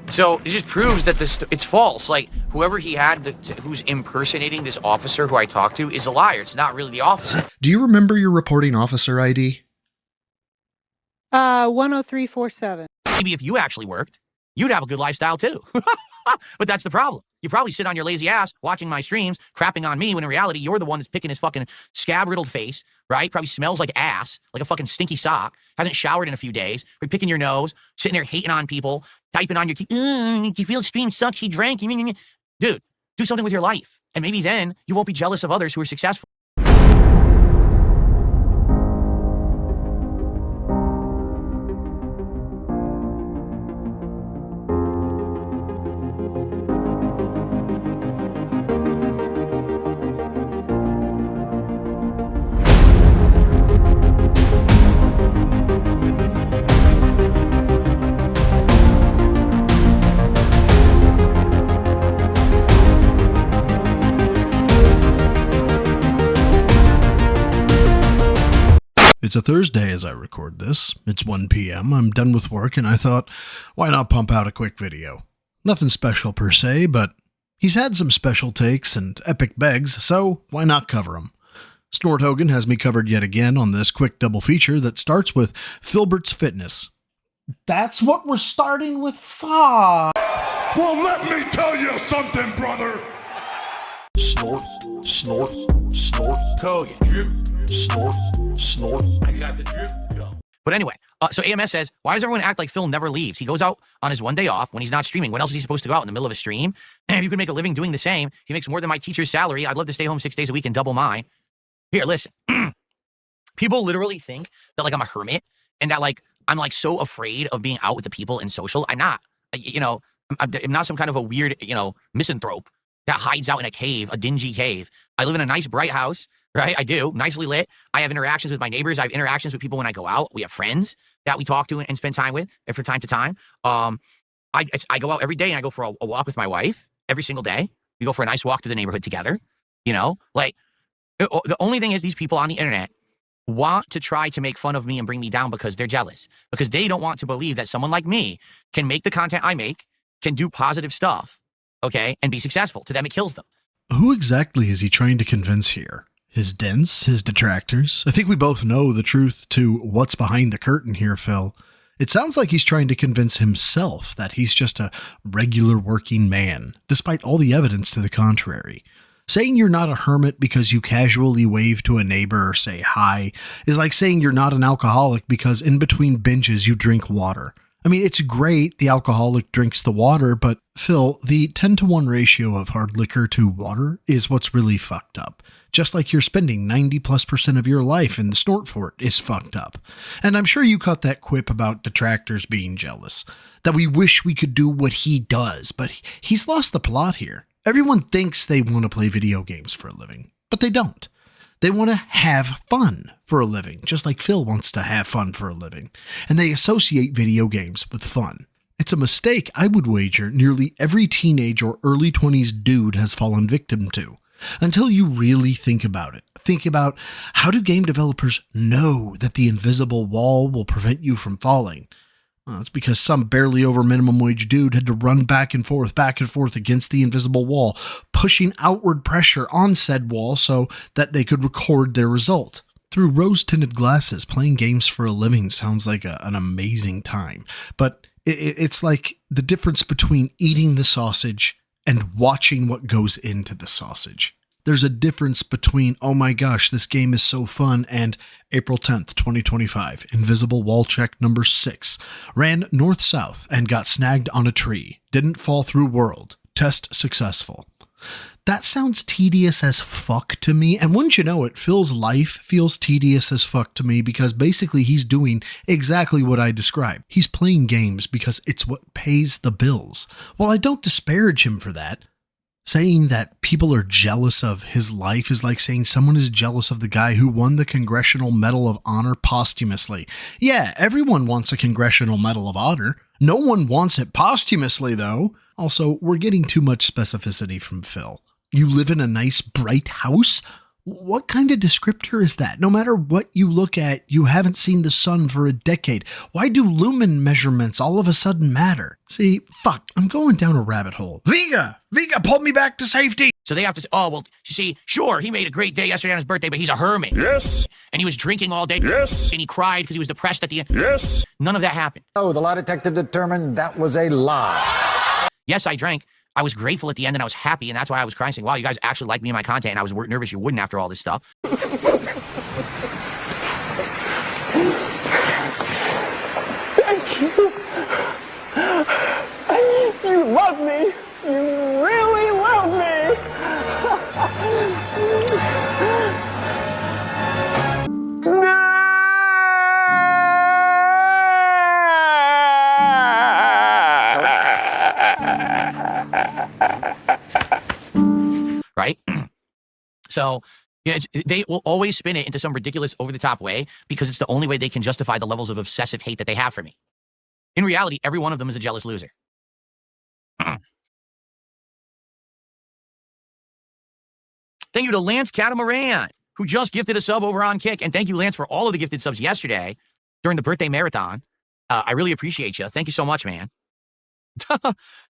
So it just proves that it's false. Like, whoever he had who's impersonating this officer who I talked to is a liar. It's not really the officer. Do you remember your reporting officer ID? 10347. Maybe if you actually worked, you'd have a good lifestyle too. But that's the problem. You probably sit on your lazy ass watching my streams, crapping on me, when in reality, you're the one that's picking his fucking scab-riddled face, right? Probably smells like ass, like a fucking stinky sock, hasn't showered in a few days, you're picking your nose, sitting there hating on people, typing on your key, you feel stream sucks, she drank. Dude, do something with your life. And maybe then you won't be jealous of others who are successful. It's a Thursday as I record this. It's 1 p.m. I'm done with work and I thought, why not pump out a quick video? Nothing special per se, but he's had some special takes and epic begs, so why not cover them? Snort Hogan has me covered yet again on this quick double feature that starts with Filbert's Fitness. That's what we're starting with. Fuck. Well, let me tell you something, brother. Snort, snort, snort, Hogan. Drip. snort, snort. I got the drip. Go. But anyway, so AMS says, why does everyone act like Phil never leaves? He goes out on his one day off when he's not streaming. When else is he supposed to go out in the middle of a stream? And if you could make a living doing the same, he makes more than my teacher's salary. I'd love to stay home 6 days a week and double mine. Here, listen. People literally think that like I'm a hermit and that like I'm like so afraid of being out with the people and social. I'm not. I'm not some kind of a weird, misanthrope that hides out in a cave, a dingy cave. I live in a nice, bright house, right? I do, nicely lit. I have interactions with my neighbors. I have interactions with people when I go out. We have friends that we talk to and spend time with from time to time. I go out every day and I go for a walk with my wife every single day. We go for a nice walk to the neighborhood together. The only thing is these people on the internet want to try to make fun of me and bring me down because they're jealous, because they don't want to believe that someone like me can make the content I make, can do positive stuff, okay, and be successful. To them, it kills them. Who exactly is he trying to convince here? His dents? His detractors? I think we both know the truth to what's behind the curtain here, Phil. It sounds like he's trying to convince himself that he's just a regular working man, despite all the evidence to the contrary. Saying you're not a hermit because you casually wave to a neighbor or say hi is like saying you're not an alcoholic because in between binges you drink water. I mean, it's great the alcoholic drinks the water, but Phil, the 10-to-1 ratio of hard liquor to water is what's really fucked up. Just like you're spending 90+% of your life in the snort fort is fucked up. And I'm sure you caught that quip about detractors being jealous, that we wish we could do what he does, but he's lost the plot here. Everyone thinks they want to play video games for a living, but they don't. They want to have fun for a living, just like Phil wants to have fun for a living. And they associate video games with fun. It's a mistake I would wager nearly every teenage or early 20s dude has fallen victim to. Until you really think about it. Think about, how do game developers know that the invisible wall will prevent you from falling? Well, it's because some barely over minimum wage dude had to run back and forth against the invisible wall, pushing outward pressure on said wall so that they could record their result. Through rose-tinted glasses, playing games for a living sounds like an amazing time, but it's like the difference between eating the sausage and watching what goes into the sausage. There's a difference between, oh my gosh, this game is so fun, and April 10th, 2025, invisible wall check number 6. Ran north-south and got snagged on a tree. Didn't fall through world. Test successful. That sounds tedious as fuck to me, and wouldn't you know it, Phil's life feels tedious as fuck to me because basically he's doing exactly what I described. He's playing games because it's what pays the bills. While I don't disparage him for that, saying that people are jealous of his life is like saying someone is jealous of the guy who won the Congressional Medal of Honor posthumously. Yeah, everyone wants a Congressional Medal of Honor. No one wants it posthumously, though. Also, we're getting too much specificity from Phil. You live in a nice, bright house? What kind of descriptor is that? No matter what you look at, you haven't seen the sun for a decade. Why do lumen measurements all of a sudden matter? See, fuck, I'm going down a rabbit hole. Vega, pull me back to safety. So they have to say, oh, well, you see, sure, he made a great day yesterday on his birthday, but he's a hermit. Yes. And he was drinking all day. Yes. And he cried because he was depressed at the end. Yes. None of that happened. Oh, the lie detector determined that was a lie. Yes, I drank. I was grateful at the end and I was happy, and that's why I was crying, saying, wow, you guys actually like me and my content, and I was nervous you wouldn't after all this stuff. Thank you. You love me. You really love me. Right? So yeah, they will always spin it into some ridiculous over-the-top way because it's the only way they can justify the levels of obsessive hate that they have for me. In reality, every one of them is a jealous loser. Thank you to Lance Catamaran, who just gifted a sub over on Kick. And thank you, Lance, for all of the gifted subs yesterday during the birthday marathon. I really appreciate you. Thank you so much, man.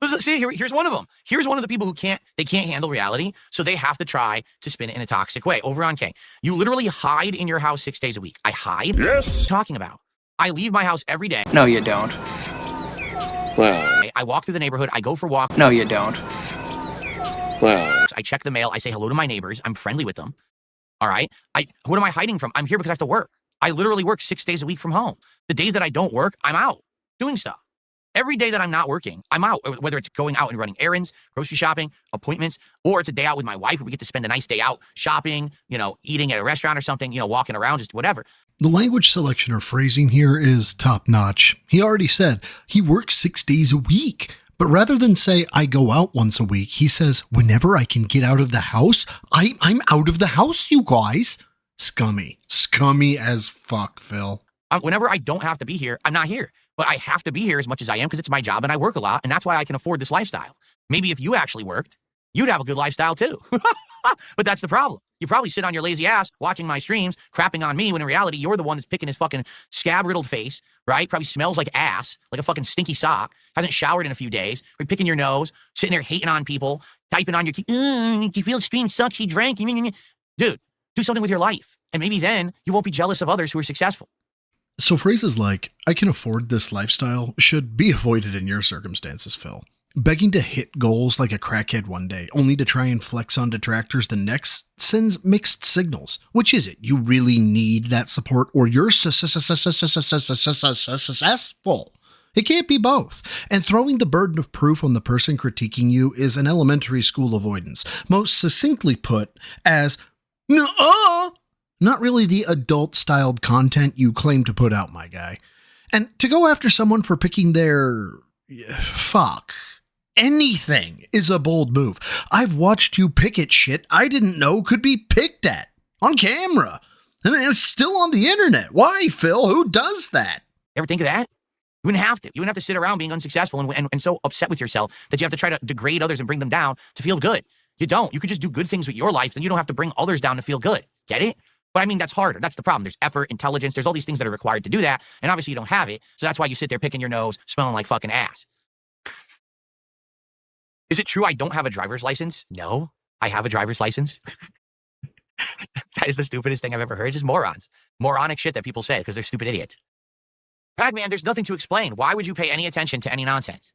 Listen, see, here's one of them. Here's one of the people who can't handle reality, so they have to try to spin it in a toxic way. Over on K, you literally hide in your house 6 days a week. I hide? Yes. What are you talking about? I leave my house every day. No, you don't. Well. I walk through the neighborhood. I go for walks. No, you don't. Well. I check the mail. I say hello to my neighbors. I'm friendly with them. All right. What am I hiding from? I'm here because I have to work. I literally work 6 days a week from home. The days that I don't work, I'm out doing stuff. Every day that I'm not working, I'm out, whether it's going out and running errands, grocery shopping, appointments, or it's a day out with my wife where we get to spend a nice day out shopping, eating at a restaurant or something, walking around, just whatever. The language selection or phrasing here is top notch. He already said he works 6 days a week. But rather than say, I go out once a week, he says, whenever I can get out of the house, I'm out of the house, you guys. Scummy. Scummy as fuck, Phil. Whenever I don't have to be here, I'm not here. But I have to be here as much as I am because it's my job and I work a lot. And that's why I can afford this lifestyle. Maybe if you actually worked, you'd have a good lifestyle too. But that's the problem. You probably sit on your lazy ass watching my streams, crapping on me, when in reality, you're the one that's picking his fucking scab-riddled face, right? Probably smells like ass, like a fucking stinky sock, hasn't showered in a few days, or picking your nose, sitting there hating on people, typing on your key, you feel the stream sucks, he drank. Dude, do something with your life. And maybe then you won't be jealous of others who are successful. So phrases like, I can afford this lifestyle, should be avoided in your circumstances, Phil. Begging to hit goals like a crackhead one day, only to try and flex on detractors the next, sends mixed signals. Which is it? You really need that support, or you're successful? It can't be both. And throwing the burden of proof on the person critiquing you is an elementary school avoidance, most succinctly put as, nuh-uh. Not really the adult-styled content you claim to put out, my guy. And to go after someone for picking their... fuck. Anything is a bold move. I've watched you pick at shit I didn't know could be picked at. On camera. And it's still on the internet. Why, Phil? Who does that? Ever think of that? You wouldn't have to. You wouldn't have to sit around being unsuccessful and so upset with yourself that you have to try to degrade others and bring them down to feel good. You don't. You could just do good things with your life, then you don't have to bring others down to feel good. Get it? But I mean, that's harder. That's the problem. There's effort, intelligence. There's all these things that are required to do that. And obviously you don't have it. So that's why you sit there picking your nose, smelling like fucking ass. Is it true I don't have a driver's license? No, I have a driver's license. That is the stupidest thing I've ever heard. It's just morons. Moronic shit that people say because they're stupid idiots. Pac-Man, there's nothing to explain. Why would you pay any attention to any nonsense?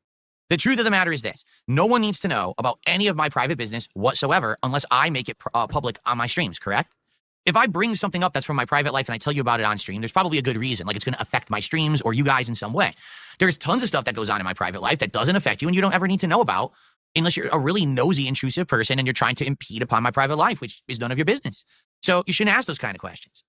The truth of the matter is this. No one needs to know about any of my private business whatsoever unless I make it public on my streams, correct? If I bring something up that's from my private life and I tell you about it on stream, there's probably a good reason, like it's going to affect my streams or you guys in some way. There's tons of stuff that goes on in my private life that doesn't affect you and you don't ever need to know about unless you're a really nosy, intrusive person and you're trying to impede upon my private life, which is none of your business. So you shouldn't ask those kind of questions.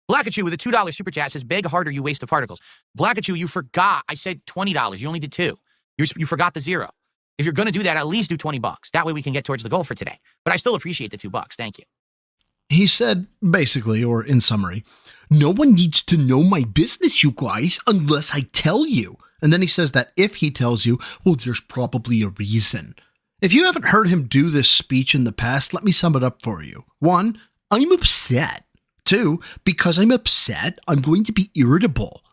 Blackachew with a $2 super chat says, beg harder, you waste of particles. Blackachew, you forgot. I said $20. You only did $2. You forgot the 0. If you're going to do that, at least do $20. That way we can get towards the goal for today. But I still appreciate the $2. Thank you. He said, basically, or in summary, no one needs to know my business, you guys, unless I tell you. And then he says that if he tells you, well, there's probably a reason. If you haven't heard him do this speech in the past, let me sum it up for you. 1, I'm upset. 2, because I'm upset, I'm going to be irritable.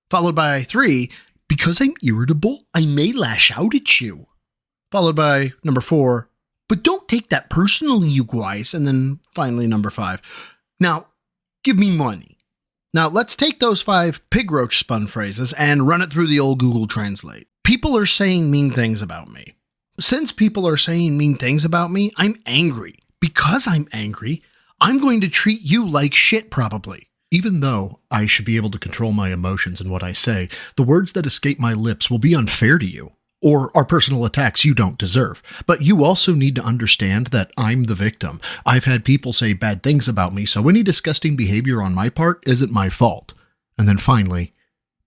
Followed by 3, because I'm irritable, I may lash out at you. Followed by number 4, but don't take that personally, you guys. And then finally number 5, now give me money. Now let's take those 5 pig roach spun phrases and run it through the old Google Translate. People are saying mean things about me. Since people are saying mean things about me, I'm angry. Because I'm angry, I'm going to treat you like shit probably. Even though I should be able to control my emotions and what I say, the words that escape my lips will be unfair to you, or are personal attacks you don't deserve. But you also need to understand that I'm the victim. I've had people say bad things about me, so any disgusting behavior on my part isn't my fault. And then finally,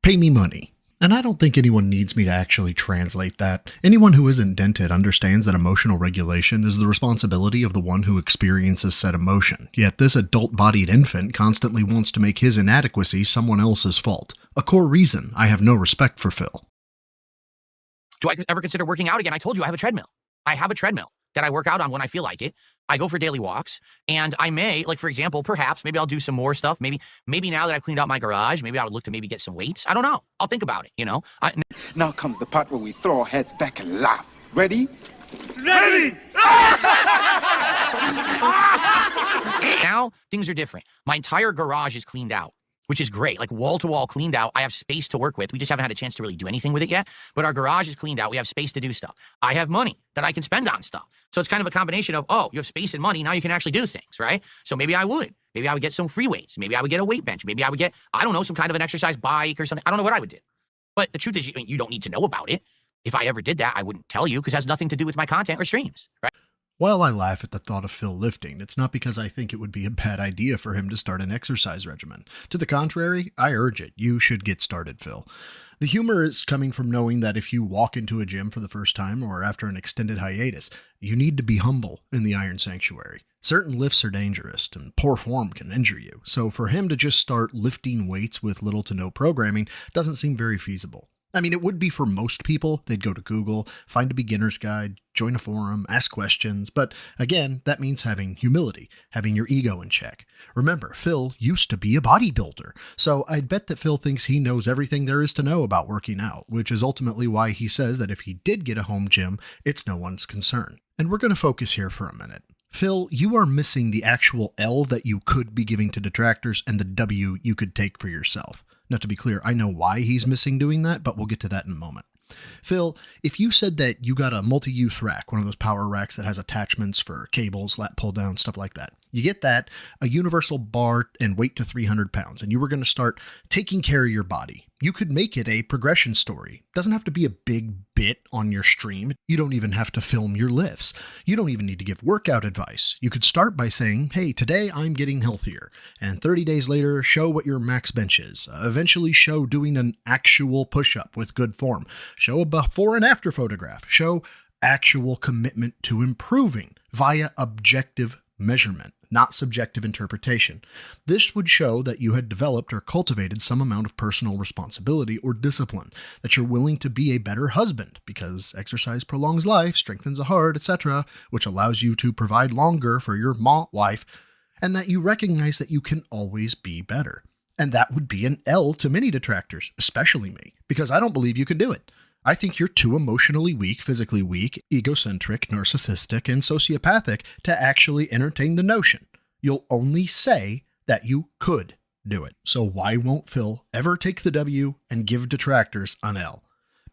pay me money. And I don't think anyone needs me to actually translate that. Anyone who isn't dented understands that emotional regulation is the responsibility of the one who experiences said emotion. Yet this adult-bodied infant constantly wants to make his inadequacy someone else's fault. A core reason I have no respect for Phil. Do I ever consider working out again? I told you I have a treadmill. I have a treadmill that I work out on when I feel like it. I go for daily walks, and I may, like for example, perhaps, maybe I'll do some more stuff. Maybe now that I've cleaned out my garage, maybe I would look to maybe get some weights. I don't know. I'll think about it, you know. Now comes the part where we throw our heads back and laugh. Ready? Now things are different. My entire garage is cleaned out, which is great. Like wall to wall cleaned out. I have space to work with. We just haven't had a chance to really do anything with it yet. But our garage is cleaned out. We have space to do stuff. I have money that I can spend on stuff. So it's kind of a combination of, oh, you have space and money. Now you can actually do things, right? So maybe I would. Maybe I would get some free weights. Maybe I would get a weight bench. Maybe I would get, I don't know, some kind of an exercise bike or something. I don't know what I would do. But the truth is, you don't need to know about it. If I ever did that, I wouldn't tell you because it has nothing to do with my content or streams, right? While I laugh at the thought of Phil lifting, it's not because I think it would be a bad idea for him to start an exercise regimen. To the contrary, I urge it. You should get started, Phil. The humor is coming from knowing that if you walk into a gym for the first time or after an extended hiatus, you need to be humble in the Iron Sanctuary. Certain lifts are dangerous and poor form can injure you, so for him to just start lifting weights with little to no programming doesn't seem very feasible. I mean, it would be for most people. They'd go to Google, find a beginner's guide, join a forum, ask questions. But again, that means having humility, having your ego in check. Remember, Phil used to be a bodybuilder. So I'd bet that Phil thinks he knows everything there is to know about working out, which is ultimately why he says that if he did get a home gym, it's no one's concern. And we're going to focus here for a minute. Phil, you are missing the actual L that you could be giving to detractors and the W you could take for yourself. Now, to be clear, I know why he's missing doing that, but we'll get to that in a moment. Phil, if you said that you got a multi-use rack, one of those power racks that has attachments for cables, lat pull down, stuff like that, you get that, a universal bar and weight to 300 pounds, and you were going to start taking care of your body. You could make it a progression story. It doesn't have to be a big bit on your stream. You don't even have to film your lifts. You don't even need to give workout advice. You could start by saying, hey, today I'm getting healthier. And 30 days later, show what your max bench is. Eventually show doing an actual push-up with good form. Show a before and after photograph. Show actual commitment to improving via objective measurement, not subjective interpretation. This would show that you had developed or cultivated some amount of personal responsibility or discipline, that you're willing to be a better husband because exercise prolongs life, strengthens the heart, etc., which allows you to provide longer for your wife, and that you recognize that you can always be better. And that would be an L to many detractors, especially me, because I don't believe you could do it. I think you're too emotionally weak, physically weak, egocentric, narcissistic, and sociopathic to actually entertain the notion. You'll only say that you could do it. So why won't Phil ever take the W and give detractors an L?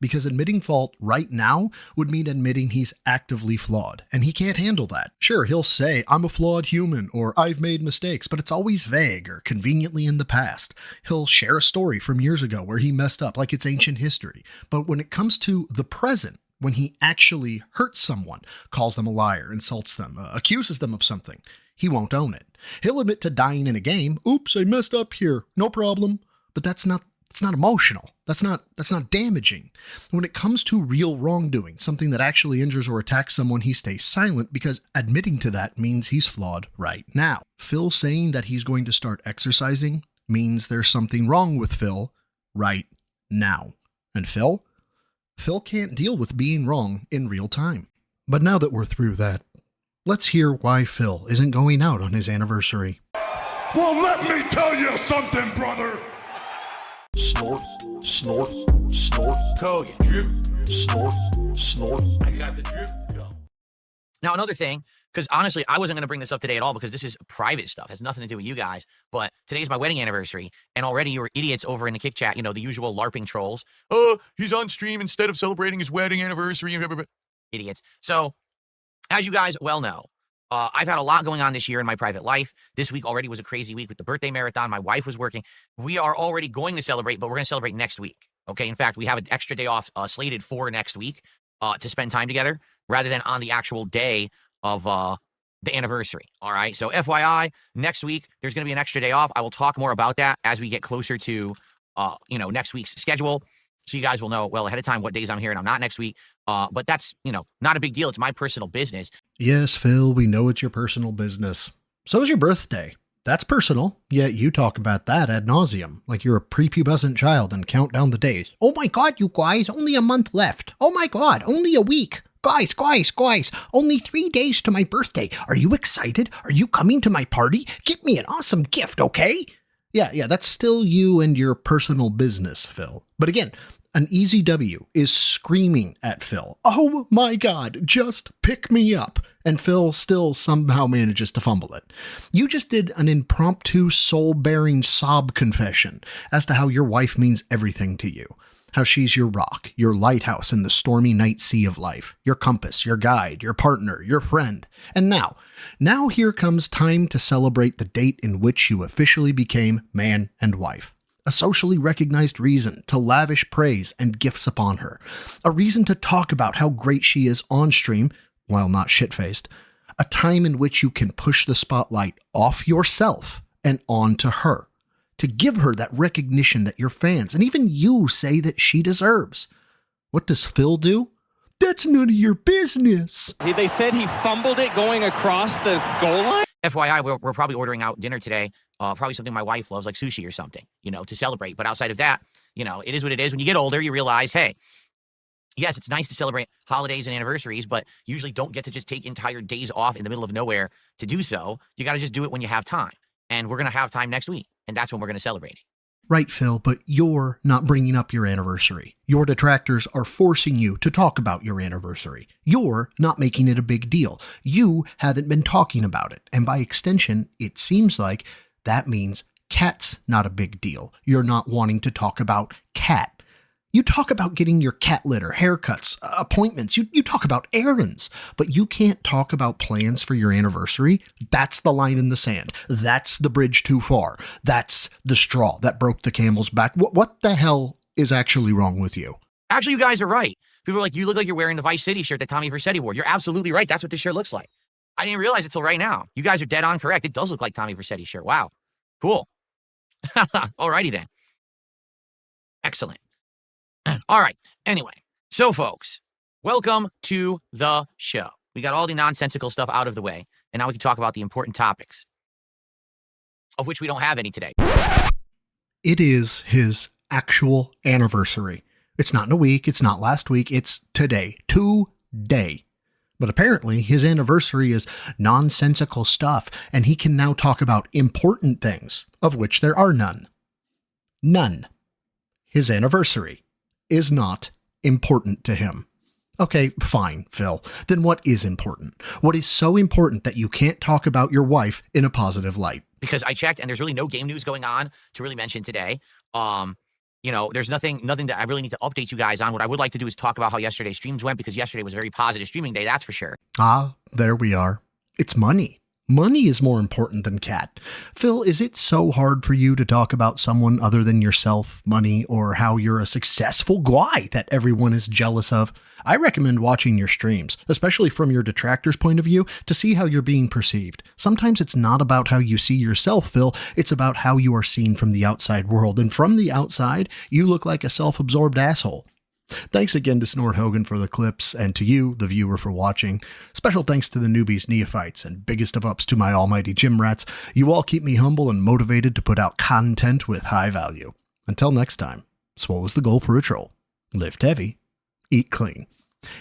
Because admitting fault right now would mean admitting he's actively flawed, and he can't handle that. Sure, he'll say, I'm a flawed human, or I've made mistakes, but it's always vague or conveniently in the past. He'll share a story from years ago where he messed up like it's ancient history. But when it comes to the present, when he actually hurts someone, calls them a liar, insults them, accuses them of something, he won't own it. He'll admit to dying in a game, oops, I messed up here, no problem. But it's not emotional. That's not damaging. When it comes to real wrongdoing, something that actually injures or attacks someone, he stays silent because admitting to that means he's flawed right now. Phil saying that he's going to start exercising means there's something wrong with Phil right now. And Phil can't deal with being wrong in real time. But now that we're through that Let's hear why Phil isn't going out on his anniversary. Well, let me tell you something, brother. Snort, snort, snort. Tell you, drip. Snort, snort. I got the drip. Go. Now, another thing, because honestly, I wasn't going to bring this up today at all because this is private stuff. It has nothing to do with you guys. But today's my wedding anniversary, and already you were idiots over in the Kick Chat, the usual LARPing trolls. Oh, he's on stream instead of celebrating his wedding anniversary. Idiots. So, as you guys well know, I've had a lot going on this year in my private life. This week already was a crazy week with the birthday marathon. My wife was working. We are already going to celebrate, but we're going to celebrate next week. Okay. In fact, we have an extra day off slated for next week to spend time together rather than on the actual day of the anniversary. All right. So FYI, next week, there's going to be an extra day off. I will talk more about that as we get closer to, next week's schedule. So you guys will know well ahead of time what days I'm here and I'm not next week. But that's, not a big deal. It's my personal business. Yes, Phil, we know it's your personal business. So is your birthday. That's personal, yet you talk about that ad nauseum, like you're a prepubescent child and count down the days. Oh my god, you guys, only a month left. Oh my god, only a week. Guys, only 3 days to my birthday. Are you excited? Are you coming to my party? Get me an awesome gift, okay? Yeah, that's still you and your personal business, Phil. But again, an easy W is screaming at Phil, oh my god, just pick me up. And Phil still somehow manages to fumble it. You just did an impromptu soul-bearing sob confession as to how your wife means everything to you. How she's your rock, your lighthouse in the stormy night sea of life, your compass, your guide, your partner, your friend. And now here comes time to celebrate the date in which you officially became man and wife. A socially recognized reason to lavish praise and gifts upon her. A reason to talk about how great she is on stream, while not shit-faced. A time in which you can push the spotlight off yourself and onto her. To give her that recognition that your fans and even you say that she deserves. What does Phil do? That's none of your business. They said he fumbled it going across the goal line. FYI, we're probably ordering out dinner today. Probably something my wife loves, like sushi or something, to celebrate. But outside of that, it is what it is. When you get older, you realize, hey, yes, it's nice to celebrate holidays and anniversaries, but you usually don't get to just take entire days off in the middle of nowhere to do so. You got to just do it when you have time. And we're going to have time next week. And that's when we're going to celebrate it. Right, Phil, but you're not bringing up your anniversary. Your detractors are forcing you to talk about your anniversary. You're not making it a big deal. You haven't been talking about it. And by extension, it seems like that means cat's not a big deal. You're not wanting to talk about cat. You talk about getting your cat litter, haircuts, appointments. You talk about errands, but you can't talk about plans for your anniversary. That's the line in the sand. That's the bridge too far. That's the straw that broke the camel's back. What the hell is actually wrong with you? Actually, you guys are right. People are like, you look like you're wearing the Vice City shirt that Tommy Vercetti wore. You're absolutely right. That's what this shirt looks like. I didn't realize it till right now. You guys are dead on correct. It does look like Tommy Vercetti's shirt. Wow. Cool. Alrighty then. Excellent. All right. Anyway, so folks, welcome to the show. We got all the nonsensical stuff out of the way, and now we can talk about the important topics, of which we don't have any today. It is his actual anniversary. It's not in a week. It's not last week. It's today. Today. But apparently his anniversary is nonsensical stuff, and he can now talk about important things, of which there are none. None. His anniversary is not important to him. Okay, fine, Phil. Then what is important? What is so important that you can't talk about your wife in a positive light? Because I checked, and there's really no game news going on to really mention today. There's nothing that I really need to update you guys on. What I would like to do is talk about how yesterday's streams went, because yesterday was a very positive streaming day, that's for sure. Ah, there we are. It's money. Money is more important than cat. Phil, is it so hard for you to talk about someone other than yourself, money, or how you're a successful guy that everyone is jealous of? I recommend watching your streams, especially from your detractors' point of view, to see how you're being perceived. Sometimes it's not about how you see yourself, Phil. It's about how you are seen from the outside world. And from the outside, you look like a self-absorbed asshole. Thanks again to Snort Hogan for the clips, and to you, the viewer, for watching. Special thanks to the newbies, neophytes, and biggest of ups to my almighty gym rats. You all keep me humble and motivated to put out content with high value. Until next time, swole is the goal for a troll. Lift heavy, eat clean.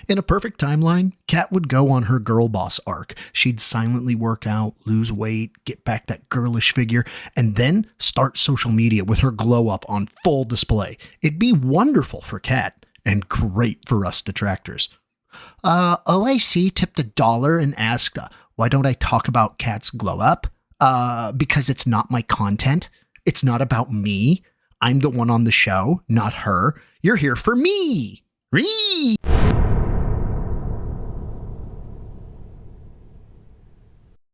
In a perfect timeline, Kat would go on her girl boss arc. She'd silently work out, lose weight, get back that girlish figure, and then start social media with her glow up on full display. It'd be wonderful for Kat and great for us detractors. OIC tipped $1 and asked, why don't I talk about Kat's glow up? Because it's not my content. It's not about me. I'm the one on the show, not her. You're here for me. Ree!